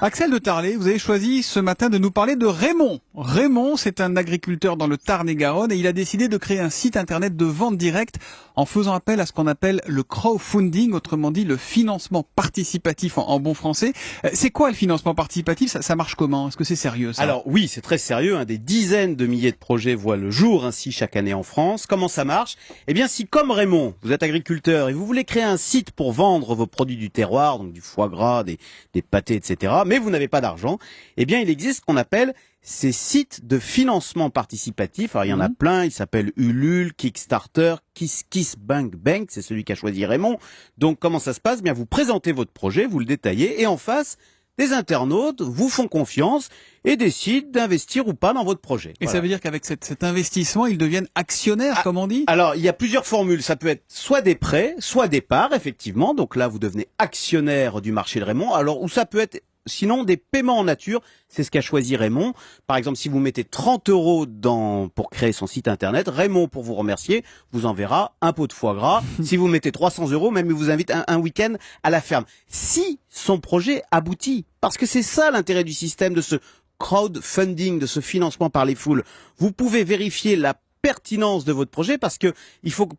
Axel de Tarlet, vous avez choisi ce matin de nous parler de Raymond. Raymond, c'est un agriculteur dans le Tarn-et-Garonne et il a décidé de créer un site internet de vente directe en faisant appel à ce qu'on appelle le crowdfunding, autrement dit le financement participatif en bon français. C'est quoi le financement participatif ? Ça marche comment ? Est-ce que c'est sérieux ça ? Alors oui, c'est très sérieux. Des dizaines de milliers de projets voient le jour ainsi chaque année en France. Comment ça marche ? Eh bien, si comme Raymond, vous êtes agriculteur et vous voulez créer un site pour vendre vos produits du terroir, donc du foie gras, des pâtés, etc., mais vous n'avez pas d'argent, eh bien, il existe ce qu'on appelle ces sites de financement participatif. Alors, il y en a plein. Ils s'appellent Ulule, Kickstarter, KissKissBankBank. C'est celui qu'a choisi Raymond. Donc, comment ça se passe ? Eh bien, vous présentez votre projet, vous le détaillez, et en face, des internautes vous font confiance et décident d'investir ou pas dans votre projet. Et ça veut dire qu'avec cet investissement, ils deviennent actionnaires, comme on dit ? Alors, il y a plusieurs formules. Ça peut être soit des prêts, soit des parts, effectivement. Donc là, vous devenez actionnaire du marché de Raymond. Alors, ou ça peut être sinon des paiements en nature. C'est ce qu'a choisi Raymond. Par exemple, si vous mettez 30 € pour créer son site internet, Raymond, pour vous remercier, vous enverra un pot de foie gras. Si vous mettez 300 €, même il vous invite un week-end à la ferme. Si son projet aboutit, parce que c'est ça l'intérêt du système de ce crowdfunding, de ce financement par les foules. Vous pouvez vérifier la pertinence de votre projet parce que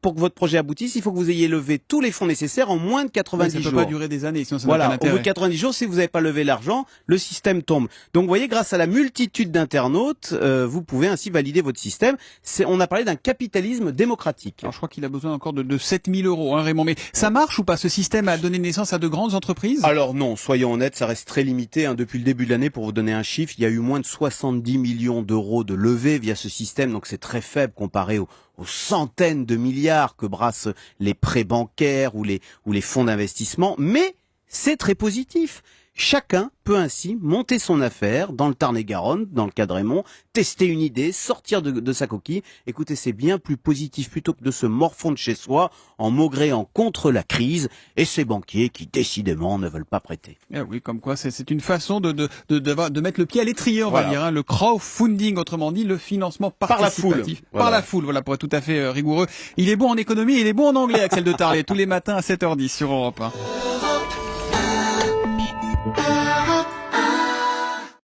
pour que votre projet aboutisse, il faut que vous ayez levé tous les fonds nécessaires en moins de 90 jours. Ça peut pas durer des années, sinon ça n'a voilà, aucun intérêt. Au bout de 90 jours, si vous n'avez pas levé l'argent, le système tombe. Donc, vous voyez, grâce à la multitude d'internautes, vous pouvez ainsi valider votre système. On a parlé d'un capitalisme démocratique. Alors, je crois qu'il a besoin encore de 7000 €, Raymond. Mais ça marche ou pas ? Ce système a donné naissance à de grandes entreprises ? Alors non, soyons honnêtes, ça reste très limité. Depuis le début de l'année, pour vous donner un chiffre, il y a eu moins de 70 millions d'euros de levée via ce système. Donc, c'est très faible comparé aux centaines de milliards que brassent les prêts bancaires ou les fonds d'investissement, mais c'est très positif. Chacun peut ainsi monter son affaire dans le Tarn-et-Garonne, dans le cas de Raymond, tester une idée, sortir de sa coquille. Écoutez, c'est bien plus positif plutôt que de se morfondre chez soi en maugréant contre la crise et ces banquiers qui décidément ne veulent pas prêter. Eh oui, comme quoi c'est une façon de mettre le pied à l'étrier, on va dire, le crowdfunding, autrement dit le financement participatif. Par la foule, voilà, pour être tout à fait rigoureux. Il est bon en économie, il est bon en anglais, Axel de Tarlet, tous les matins à 7h10 sur Europe 1.